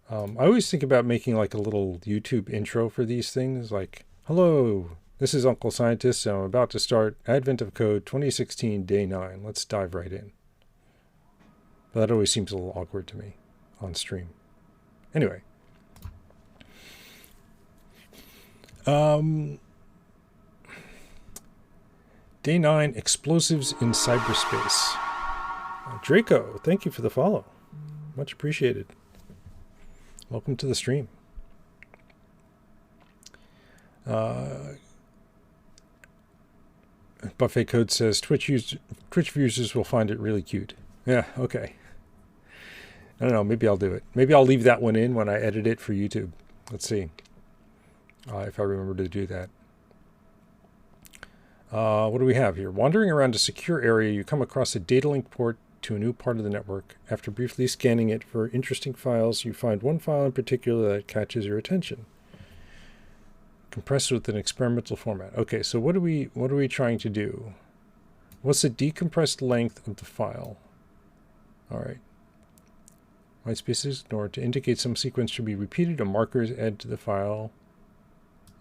I always think about making like a little YouTube intro for these things, like, hello, this is Uncle Scientist, and I'm about to start Advent of Code 2016 Day 9. Let's dive right in. But that always seems a little awkward to me on stream. Anyway. Day 9, Explosives in Cyberspace. Draco, thank you for the follow. Much appreciated. Welcome to the stream. Buffet Code says Twitch users will find it really cute. Yeah, okay. I don't know, maybe I'll do it. Maybe I'll leave that one in when I edit it for YouTube. Let's see if I remember to do that. What do we have here? Wandering around a secure area, you come across a data link port to a new part of the network. After briefly scanning it for interesting files, you find one file in particular that catches your attention. Compressed with an experimental format. Okay, so what are we trying to do? What's the decompressed length of the file? All right. White spaces ignored. To indicate some sequence should be repeated, a marker is added to the file,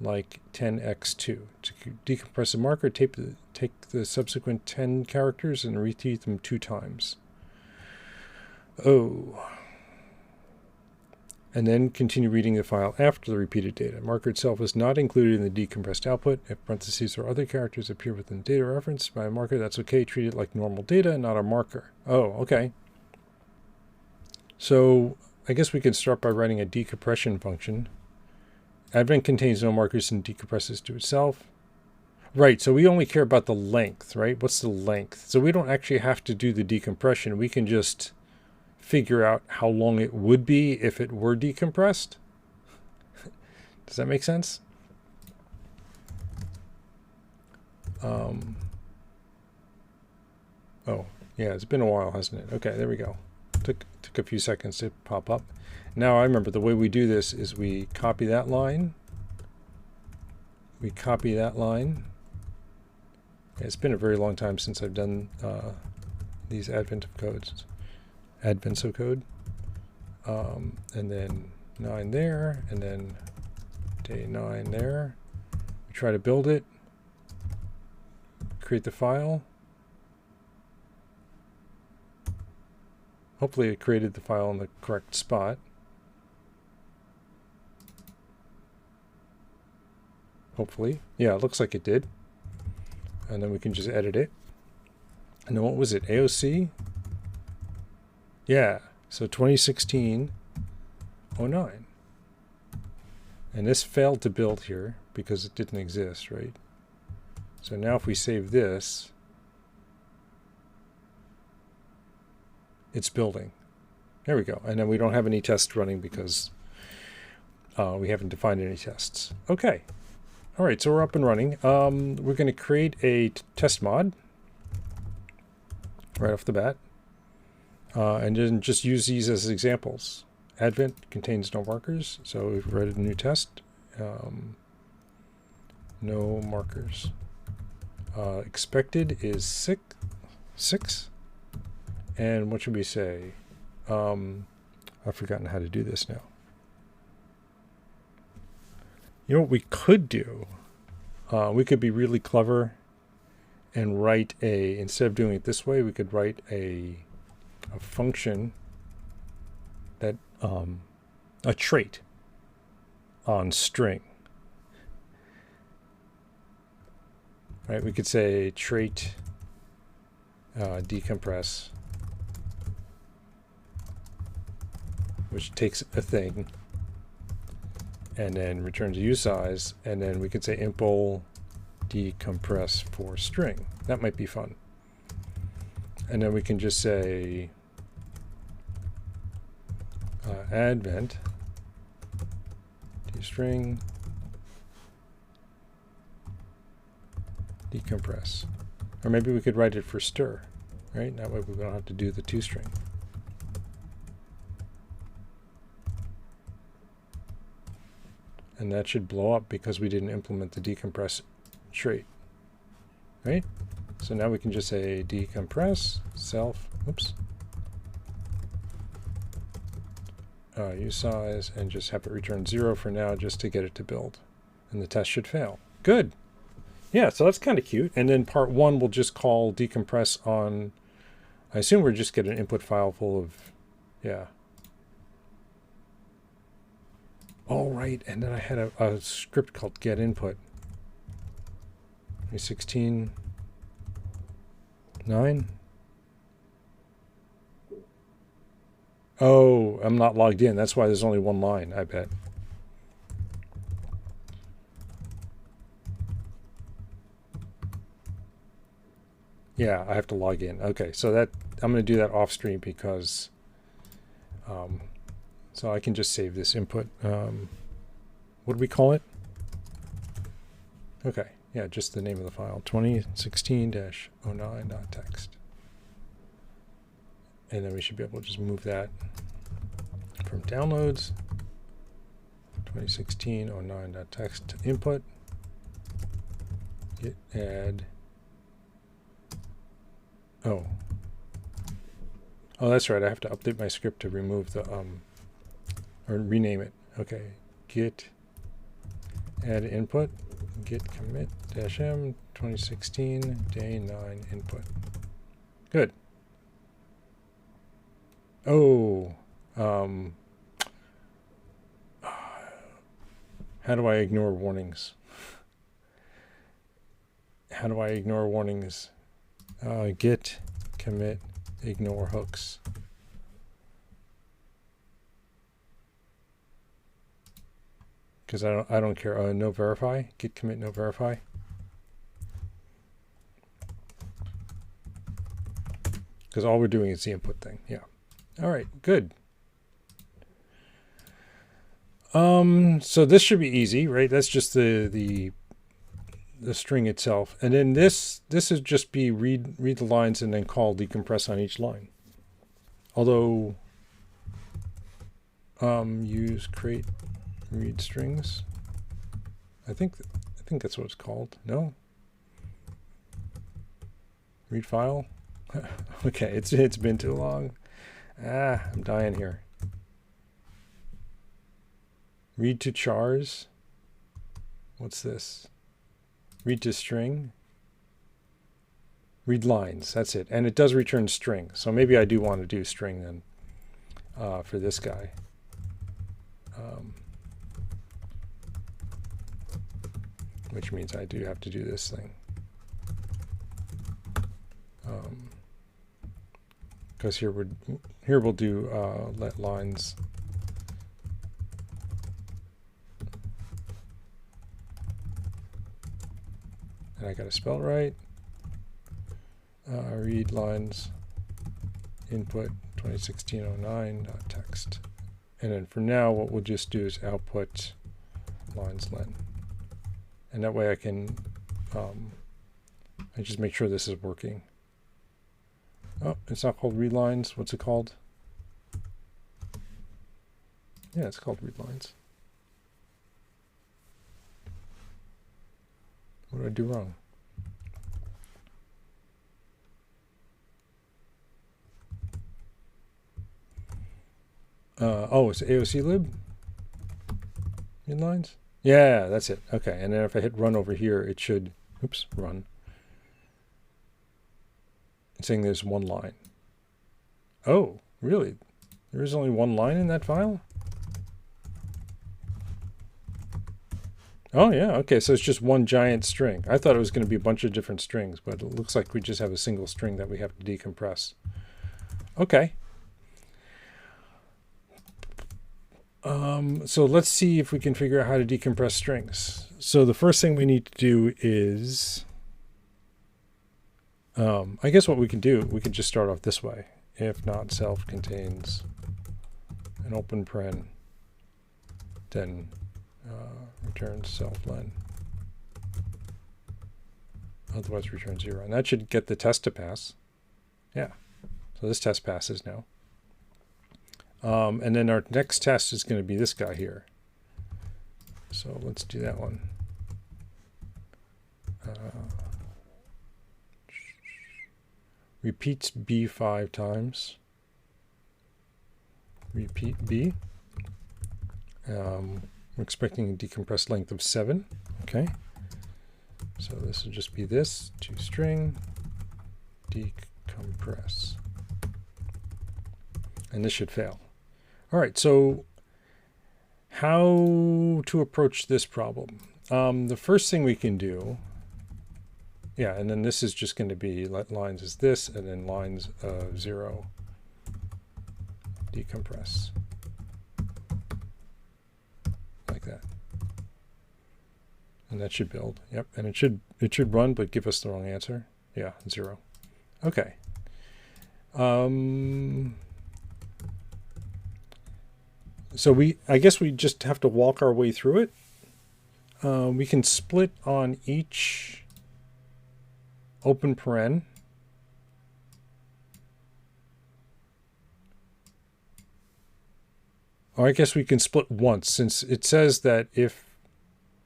like 10x2. To decompress a marker, take the subsequent 10 characters and repeat them 2 times. Oh. And then continue reading the file after the repeated data. Marker itself is not included in the decompressed output. If parentheses or other characters appear within the data referenced by a marker, that's okay. Treat it like normal data, not a marker. Oh, okay. So I guess we could start by writing a decompression function. Advent contains no markers and decompresses to itself. Right, so we only care about the length, right? What's the length? So we don't actually have to do the decompression. We can just figure out how long it would be if it were decompressed. Does that make sense? Oh, yeah, it's been a while, hasn't it? Okay, there we go. Took a few seconds to pop up. Now I remember the way we do this is we copy that line. We copy that line. It's been a very long time since I've done these advents of code. And then 9 there, and then day 9 there. We try to build it, create the file. Hopefully it created the file in the correct spot. Hopefully. Yeah, it looks like it did. And then we can just edit it. And then what was it? AOC? Yeah, so 2016-09. And this failed to build here because it didn't exist, right? So now if we save this, it's building. There we go. And then we don't have any tests running because we haven't defined any tests. Okay. All right, so we're up and running. We're going to create a test mod right off the bat. And then just use these as examples. Advent contains no markers, so we've written a new test. No markers. Expected is 6. And what should we say? I've forgotten how to do this now. You know what we could do? We could be really clever and write instead of doing it this way, we could write a function that, a trait on string. Right, we could say trait decompress, which takes a thing and then returns a usize, and then we could say impl decompress for string. That might be fun. And then we can just say advent string decompress. Or maybe we could write it for stir, right? That way we don't have to do the toString. And that should blow up because we didn't implement the decompress trait, right? So now we can just say decompress self, oops. use size, and just have it return 0 for now just to get it to build. And the test should fail. Good. Yeah, so that's kind of cute. And then part 1 will just call decompress on, I assume we're just get an input file full of, yeah. Oh, right. And then I had a script called get input. 2016 9. Oh, I'm not logged in. That's why there's only one line, I bet. Yeah, I have to log in. Okay, so that I'm going to do that off stream because so I can just save this input. What do we call it? Okay, yeah, just the name of the file, 2016-09.txt. And then we should be able to just move that from downloads, 2016-09.txt to input, git add. Oh, that's right. I have to update my script to remove the or rename it. Okay, git add input, git commit -m 2016 day 9 input. Good. Oh, how do I ignore warnings? How do I ignore warnings? Git commit ignore hooks. Because I don't care. No verify. Git commit no verify. Because all we're doing is the input thing. Yeah. All right. Good. So this should be easy, right? That's just the string itself, and then this is just be read the lines and then call decompress on each line. Although use create read strings. I think that's what it's called. No, read file. Okay, it's been too long. I'm dying here. Read to chars. What's this? Read to string. Read lines. That's it. And it does return string. So maybe I do want to do string then for this guy. Which means I do have to do this thing. Because here we'll do let lines. And I got to spell it right. Read lines input 2016-09.txt. And then for now, what we'll just do is output lines len. And that way I can I just make sure this is working. Oh, it's not called read lines. What's it called? Yeah, it's called read lines. What did I do wrong? Oh, it's AOC lib? Inlines? Yeah, that's it. Okay, and then if I hit run over here, it should, oops, run. It's saying there's one line. Oh, really? There is only one line in that file? Oh, yeah, okay, so it's just one giant string. I thought it was going to be a bunch of different strings, but it looks like we just have a single string that we have to decompress. Okay. So let's see if we can figure out how to decompress strings. So the first thing we need to do is, I guess what we can do, we can just start off this way. If not self contains an open paren, then returns self len. Otherwise return 0. And that should get the test to pass. Yeah. So this test passes now. And then our next test is going to be this guy here. So let's do that one. Repeats B 5 times. Repeat B. We're expecting a decompressed length of 7. Okay. So this will just be this, toString, decompress. And this should fail. All right, so how to approach this problem? The first thing we can do, yeah, and then this is just going to be lines is this, and then lines 0, decompress. Like that. And that should build. Yep, and it should run, but give us the wrong answer. Yeah, 0. Okay. So I guess we just have to walk our way through it. We can split on each open paren. Or I guess we can split once, since it says that if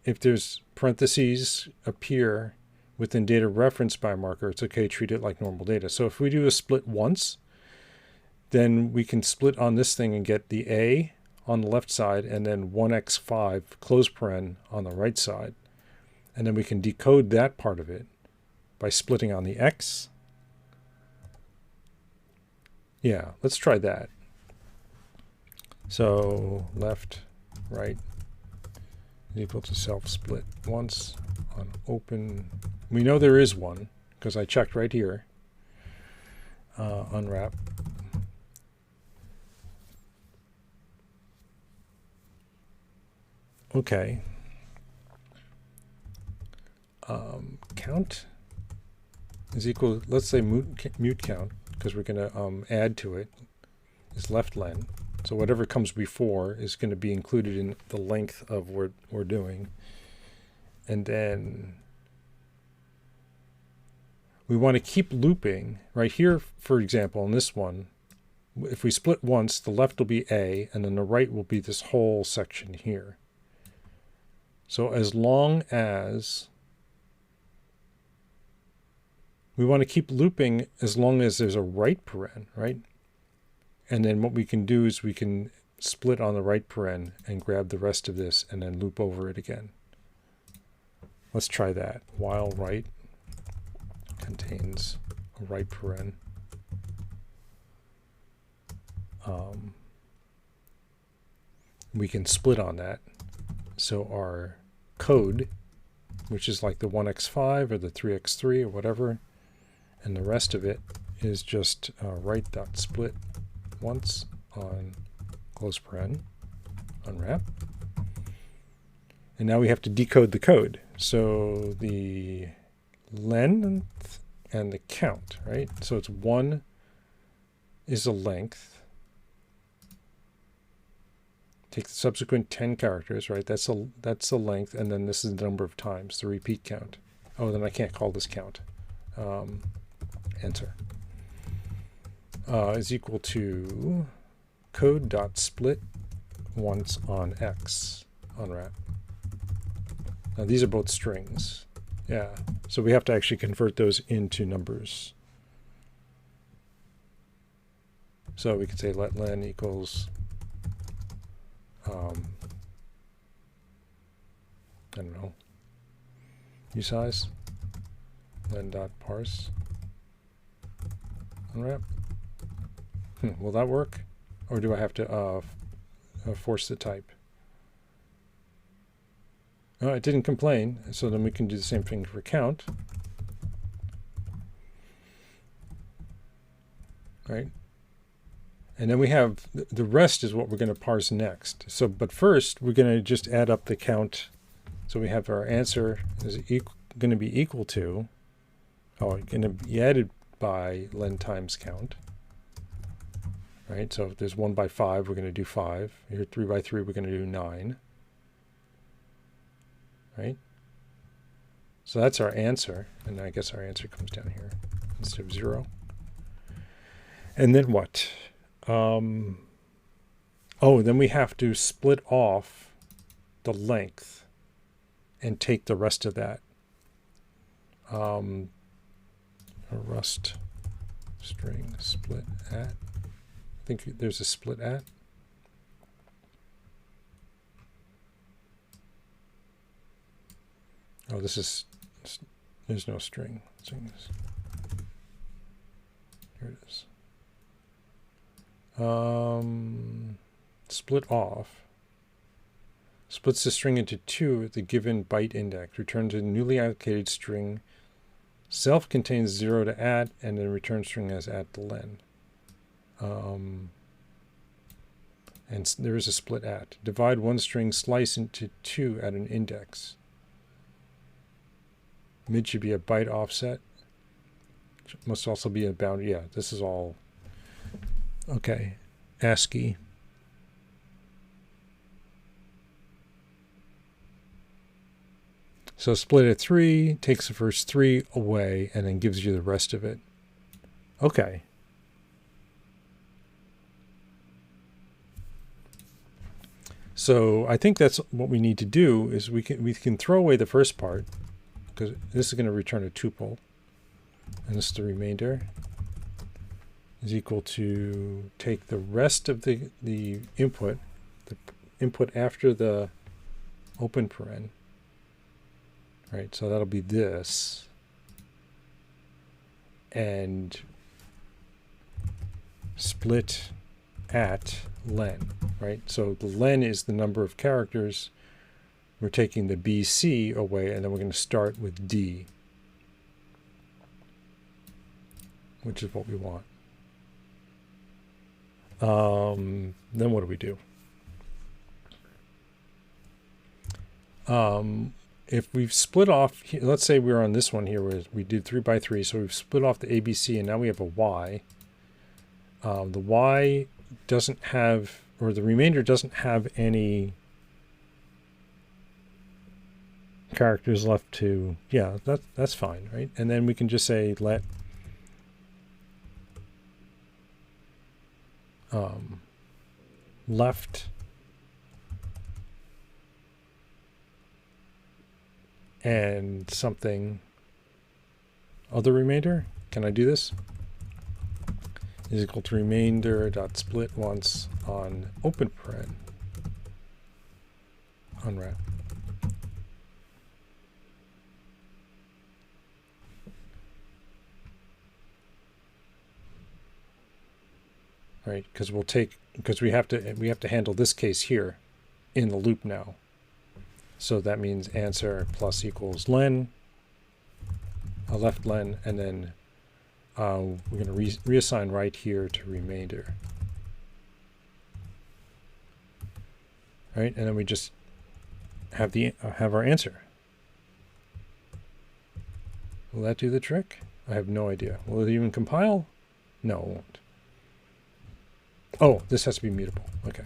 there's parentheses appear within data referenced by a marker, it's okay to treat it like normal data. So if we do a split once, then we can split on this thing and get the A on the left side and then 1x5 close paren on the right side. And then we can decode that part of it by splitting on the x. Yeah, let's try that. So left, right is equal to self-split once on open. We know there is one because I checked right here. Unwrap. Okay. Count is equal, let's say mute count, because we're going to add to it, is left len. So whatever comes before is going to be included in the length of what we're doing. And then we want to keep looping. Right here, for example, in this one, if we split once, the left will be A, and then the right will be this whole section here. So as long as we want to keep looping, as long as there's a right paren, right? And then what we can do is we can split on the right paren and grab the rest of this and then loop over it again. Let's try that. While right contains a right paren. We can split on that. So our code, which is like the 1x5 or the 3x3 or whatever, and the rest of it is just right.split once on close paren, unwrap. And now we have to decode the code. So the length and the count, right? So it's 1 is the length. Take the subsequent 10 characters, right? That's the length, and then this is the number of times, the repeat count. Oh, then I can't call this count. Enter. Is equal to code.split once on x, unwrap. Now these are both strings. Yeah, so we have to actually convert those into numbers. So we could say let len equals I don't know, usize, len.parse, unwrap. Will that work? Or do I have to force the type? Oh, it didn't complain, so then we can do the same thing for count. Right? And then we have, the rest is what we're going to parse next. So, but first, we're going to just add up the count. So we have our answer is going to be equal to, going to be added by len times count. Right? So if there's 1 by 5, we're going to do 5. Here, 3 by 3, we're going to do 9. Right? So that's our answer. And I guess our answer comes down here instead of 0. And then what? Then we have to split off the length and take the rest of that. A rust string split at. I think there's a split at. Oh, this is, there's no string. Here it is. Split off. Splits the string into two at the given byte index. Returns a newly allocated string. Self contains 0 to add, and then return string has add to len. And there is a split at. Divide one string, slice into 2 at an index. Mid should be a byte offset. Must also be a boundary. Yeah, this is all okay. ASCII. So split at 3, takes the first 3 away, and then gives you the rest of it. Okay. So I think that's what we need to do is we can throw away the first part because this is going to return a tuple, and this is the remainder is equal to take the rest of the input after the open paren. Right, so that'll be this, and split at len, right? So the len is the number of characters. We're taking the BC away, and then we're going to start with D, which is what we want. Then what do we do? If we've split off, let's say we're on this one here where we did 3 by 3, so we've split off the ABC and now we have a Y. The Y doesn't have, or the remainder doesn't have any characters left to, yeah, that's fine, right? And then we can just say let left and something other remainder. Can I do this? Is equal to remainder dot split once on open paren unwrap. Right, because we have to handle this case here in the loop now. So that means answer plus equals len, a left len, and then we're going to reassign right here to remainder. Right, and then we just have have our answer. Will that do the trick? I have no idea. Will it even compile? No, it won't. Oh, this has to be mutable. Okay.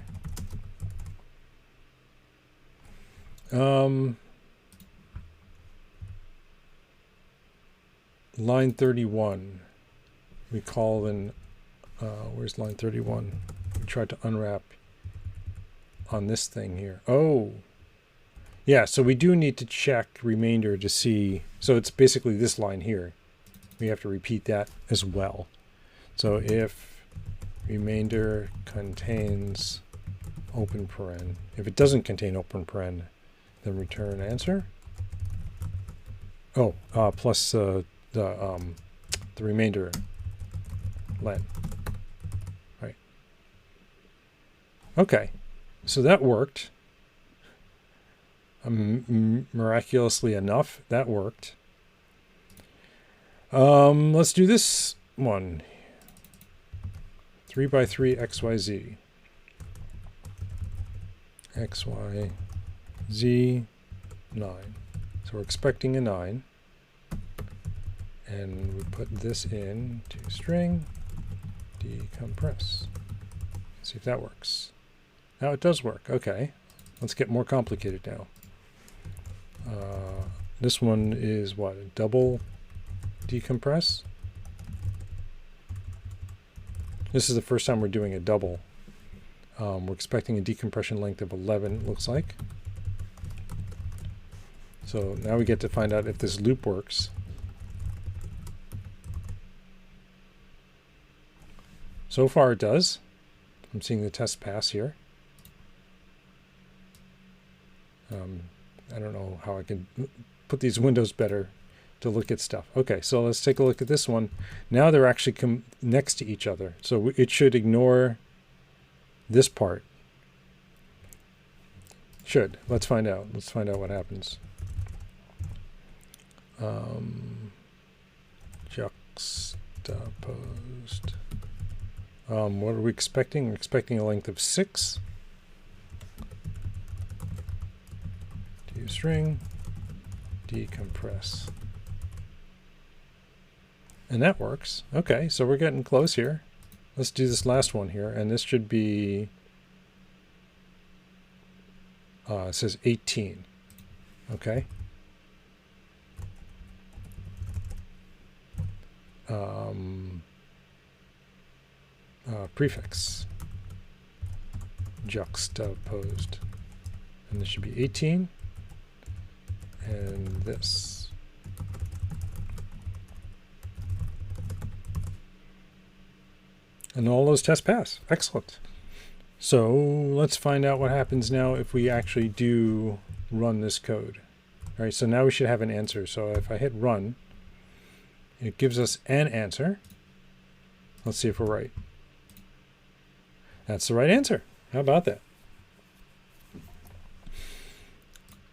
Line 31. We call in, where's line 31? We tried to unwrap on this thing here. Oh, yeah, so we do need to check remainder to see. So it's basically this line here. We have to repeat that as well. So if remainder contains open paren, if it doesn't contain open paren, then return answer. Oh, plus the remainder len. Right. Okay, so that worked. Miraculously enough, that worked. Let's do this one. 3 by 3 XYZ. XYZ 9. So we're expecting a 9. And we put this in to string decompress. See if that works. Now it does work. Okay. Let's get more complicated now. This one is what? A double decompress? This is the first time we're doing a double. We're expecting a decompression length of 11, it looks like. So now we get to find out if this loop works. So far it does. I'm seeing the test pass here. I don't know how I can put these windows better to look at stuff. Okay, so let's take a look at this one. Now they're actually next to each other. So it should ignore this part. Should. Let's find out. Let's find out what happens. Juxtaposed. What are we expecting? We're expecting a length of 6. Do string, decompress. And that works. Okay, so we're getting close here. Let's do this last one here, and this should be, it says 18. Okay. Prefix. Juxtaposed. And this should be 18. And this. And all those tests pass. Excellent. So let's find out what happens now if we actually do run this code. All right, so now we should have an answer. So if I hit run, it gives us an answer. Let's see if we're right. That's the right answer. How about that?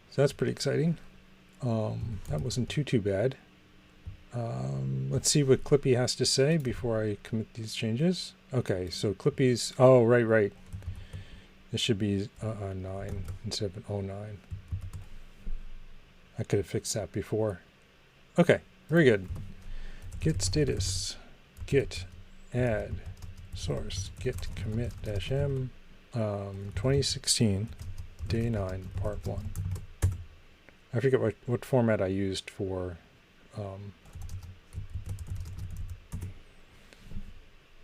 So that's pretty exciting. That wasn't too bad. Let's see what Clippy has to say before I commit these changes. Okay, so Clippy's, oh, right. This should be 9 instead of an 09. I could have fixed that before. Okay, very good. Git status, git add source, git commit -m, 2016, day 9, part 1. I forget what format I used for,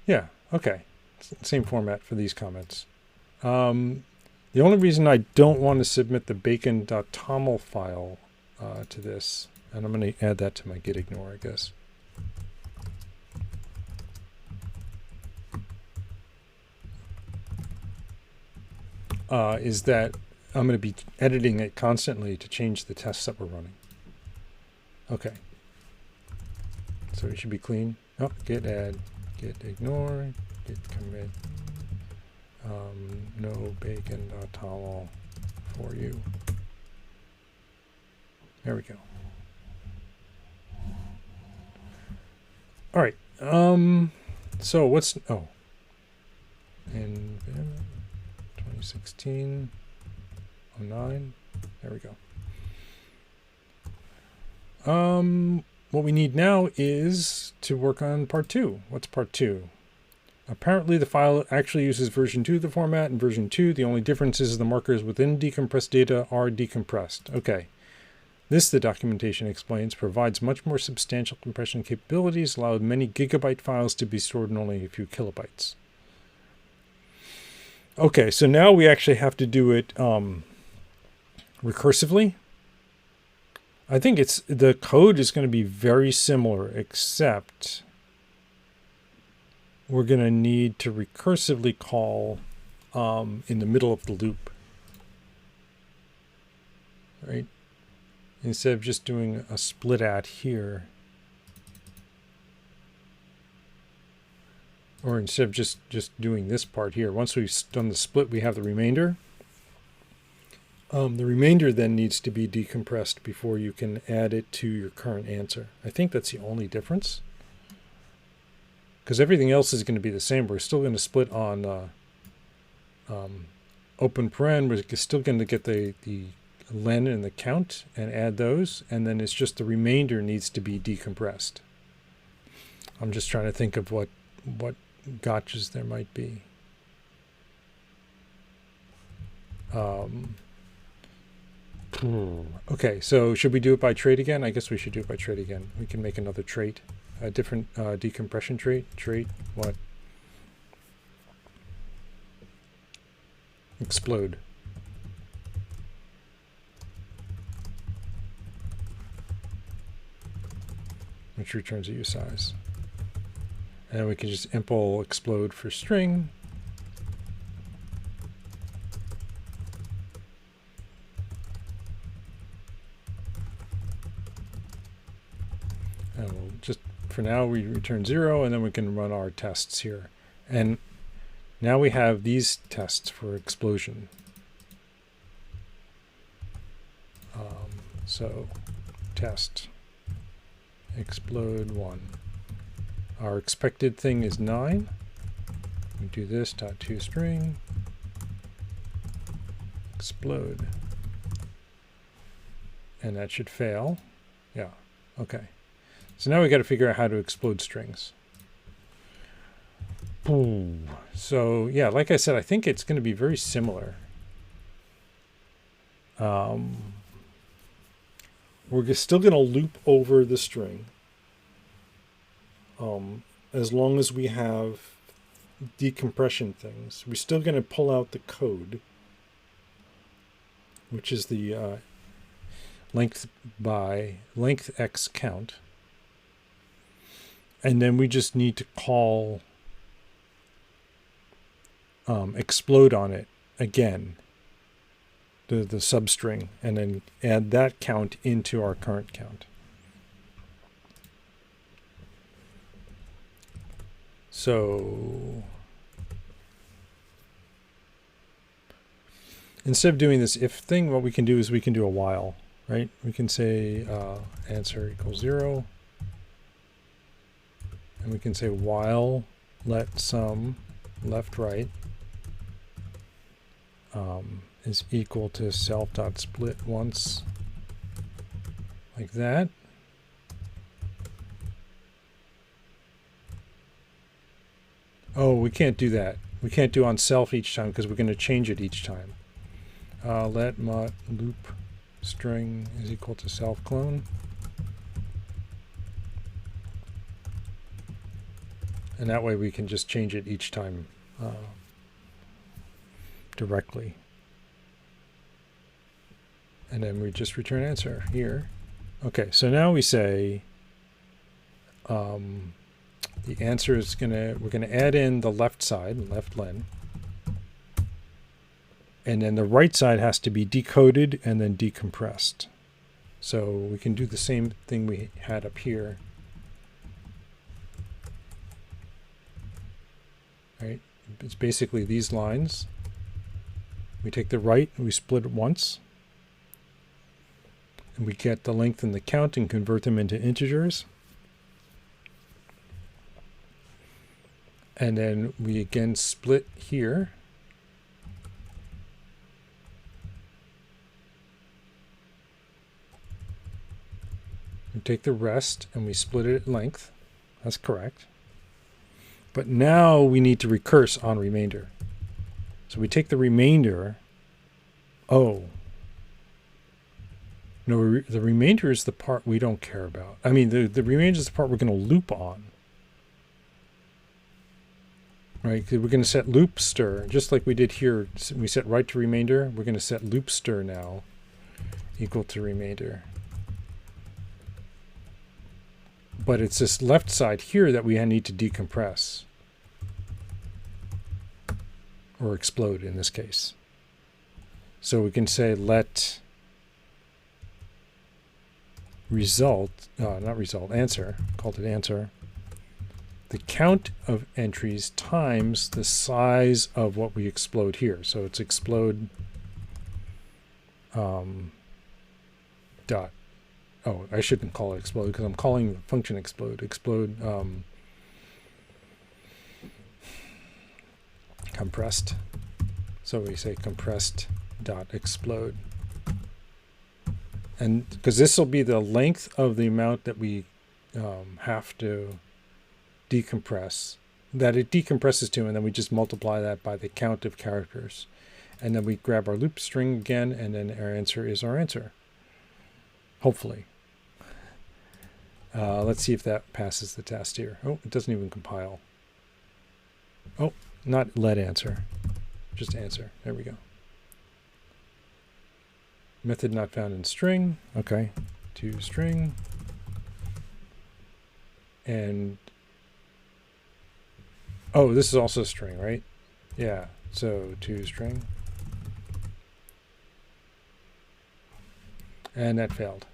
yeah, okay. Same format for these comments. The only reason I don't want to submit the bacon.toml file to this, and I'm going to add that to my git ignore, I guess. Is that I'm going to be editing it constantly to change the tests that we're running. Okay. So it should be clean. Oh, git add, git ignore, git commit. No bacon.toml for you. There we go. All right. So what's, oh, in 2016, 09. There we go. What we need now is to work on part 2. What's part 2? Apparently the file actually uses version 2 of the format, and version 2, the only difference is the markers within decompressed data are decompressed. Okay. This, the documentation explains, provides much more substantial compression capabilities, allowing many gigabyte files to be stored in only a few kilobytes. Okay, so now we actually have to do it recursively. I think the code is going to be very similar, except we're going to need to recursively call in the middle of the loop, right? Instead of just doing a split at here, or instead of just doing this part here. Once we've done the split, we have the remainder. The remainder then needs to be decompressed before you can add it to your current answer. I think that's the only difference, because everything else is going to be the same. We're still going to split on open paren. We're still going to get the len and the count and add those, and then it's just the remainder needs to be decompressed. I'm just trying to think of what gotchas there might be. Okay, so should we do it by trait again? I guess we should do it by trait again. We can make another trait, a different decompression trait. Trait what? Explode. Which returns a usize. And we can just impl explode for string. And we'll just, for now, we return 0, and then we can run our tests here. And now we have these tests for explosion. So test explode 1. Our expected thing is 9. We do this dot toString explode, and that should fail. Yeah. Okay. So now we got to figure out how to explode strings. Boom. So yeah, like I said, I think it's going to be very similar. We're still going to loop over the string as long as we have decompression things. We're still going to pull out the code, which is the length x count. And then we just need to call explode on it again, the substring, and then add that count into our current count. So instead of doing this if thing, what we can do is we can do a while, right? We can say answer equals 0. And we can say while let sum left right is equal to self.split once, like that. Oh, we can't do that. We can't do on self each time because we're going to change it each time. Let mut loop string is equal to self clone. And that way we can just change it each time directly. And then we just return answer here. Okay, so now we say the answer is we're gonna add in the left side, left len. And then the right side has to be decoded and then decompressed. So we can do the same thing we had up here. Right? It's basically these lines. We take the right and we split it once. And we get the length and the count and convert them into integers. And then we again split here. We take the rest and we split it at length. That's correct. But now we need to recurse on remainder. So we take the remainder. Oh. No, the remainder is the part we don't care about. I mean, the remainder is the part we're going to loop on. Right? 'Cause we're going to set loop stir, just like we did here. We set right to remainder. We're going to set loop stir now equal to remainder. But it's this left side here that we need to decompress. Or explode in this case. So we can say let answer, called it answer, the count of entries times the size of what we explode here. So it's explode dot. Oh, I shouldn't call it explode because I'm calling the function explode. Explode compressed. So we say compressed dot explode. And because this will be the length of the amount that we have to decompress, that it decompresses to, and then we just multiply that by the count of characters. And then we grab our loop string again, and then our answer is our answer. Hopefully. Let's see if that passes the test here. Oh, it doesn't even compile. Oh, not let answer, just answer. There we go. Method not found in string. Okay, to string. And oh, this is also string, right? Yeah, so to string. And that failed.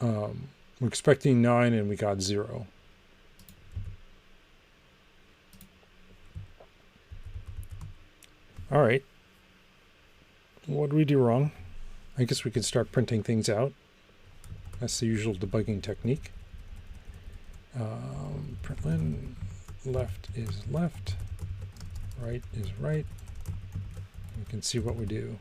We're expecting 9 and we got 0. All right. What did we do wrong? I guess we could start printing things out. That's the usual debugging technique. Println left is left, right is right. We can see what we do.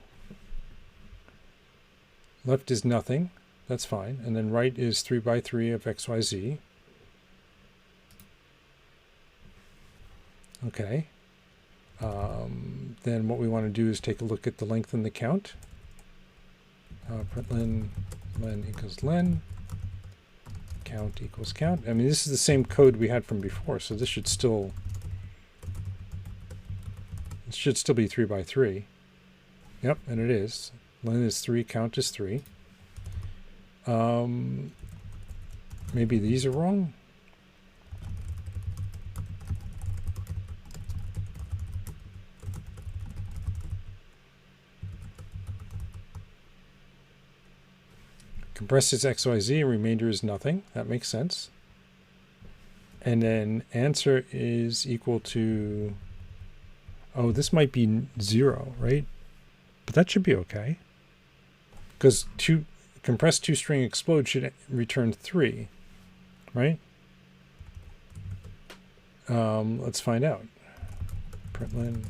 Left is nothing. That's fine. And then right is 3 by 3 of XYZ. Okay. Then what we want to do is take a look at the length and the count. Println len equals len. Count equals count. I mean, this is the same code we had from before, so this should still be 3 by 3. Yep, and it is. Len is 3, count is 3. Maybe these are wrong. Compressed is XYZ and remainder is nothing. That makes sense. And then answer is equal to, oh, this might be 0, right? But that should be okay. Because compressed toString explode should return 3, right? Let's find out. Println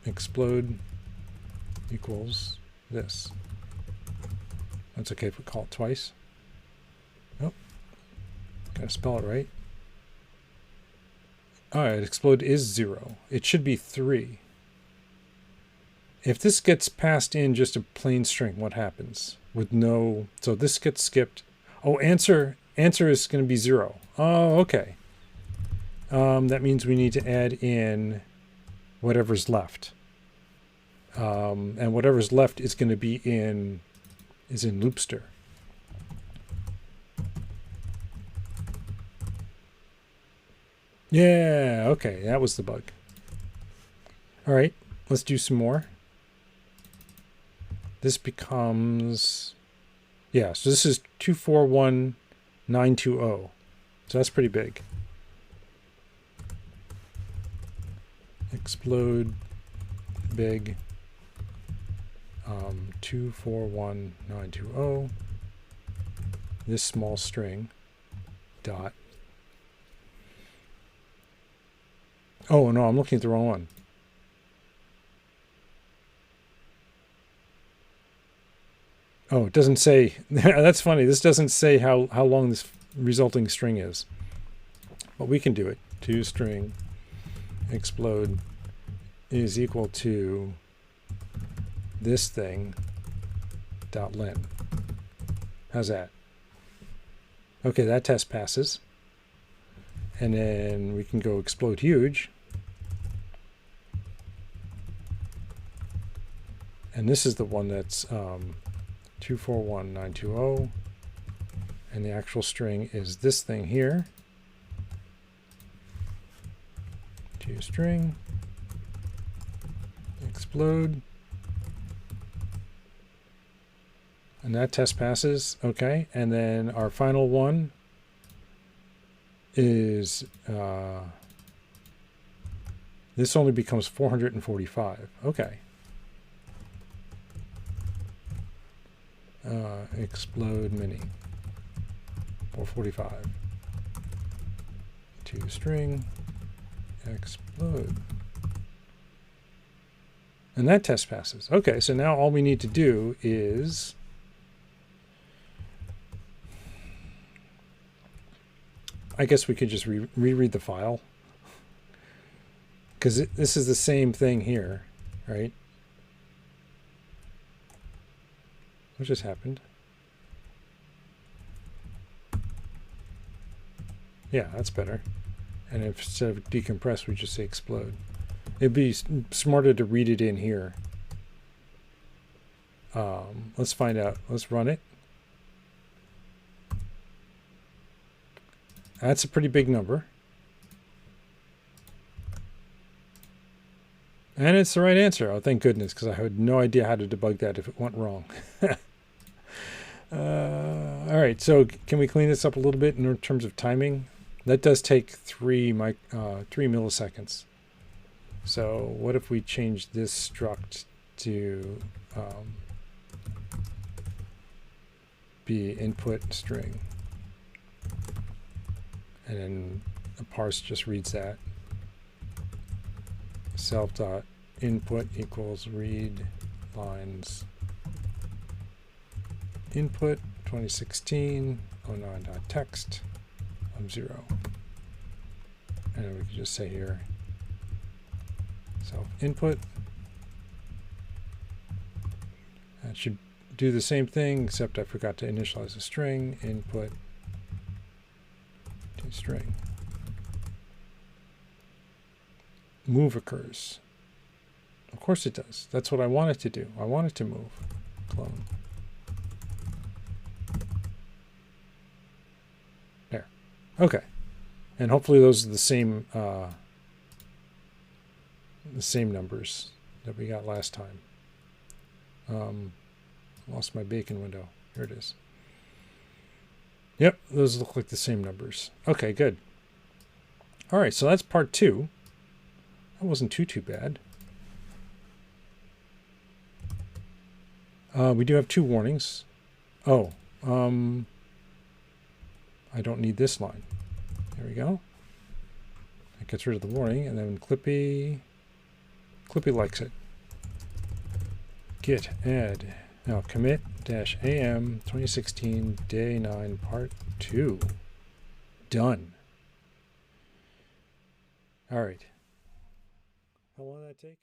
explode equals this. That's okay if we call it twice. Oh, gotta spell it right. All right, explode is 0. It should be 3. If this gets passed in just a plain string, what happens? With no, so this gets skipped. Oh, answer is going to be 0. Oh, okay. That means we need to add in whatever's left. And whatever's left is going to be in Loopster. Yeah, okay, that was the bug. All right, let's do some more. This becomes, yeah, so this is 241920. So that's pretty big. Explode big 241920. This small string dot. Oh no, I'm looking at the wrong one. Oh, it doesn't say. That's funny. This doesn't say how long this resulting string is. But we can do it. ToString explode is equal to this thing dot len. How's that? Okay, that test passes. And then we can go explode huge. And this is the one that's 241920, and the actual string is this thing here. ToString explode, and that test passes. Okay, and then our final one is this only becomes 445. Okay. Explode mini 445 ToString explode, and that test passes. Okay, so now all we need to do is I guess we could just reread the file, because this is the same thing here, right? What just happened? Yeah, that's better. And if instead of decompress, we just say explode. It'd be smarter to read it in here. Let's find out. Let's run it. That's a pretty big number. And it's the right answer. Oh, thank goodness, because I had no idea how to debug that if it went wrong. All right, so can we clean this up a little bit in terms of timing? That does take 3 milliseconds. So what if we change this struct to be input string, and then the parse just reads that. Self dot input equals read lines input 2016 09.text of 0. And then we can just say here self input. That should do the same thing, except I forgot to initialize a string. Input to string. Move occurs. Of course it does. That's what I want it to do. I want it to move. Clone. There. Okay. And hopefully those are the same numbers that we got last time. Lost my bacon window. Here it is. Yep, those look like the same numbers. Okay, good. All right, so that's part 2. That wasn't too bad. We do have 2 warnings. Oh, I don't need this line. There we go. That gets rid of the warning, and then Clippy likes it. Git add. Now commit -am 2016 day 9 part 2. Done. All right. How long did that take?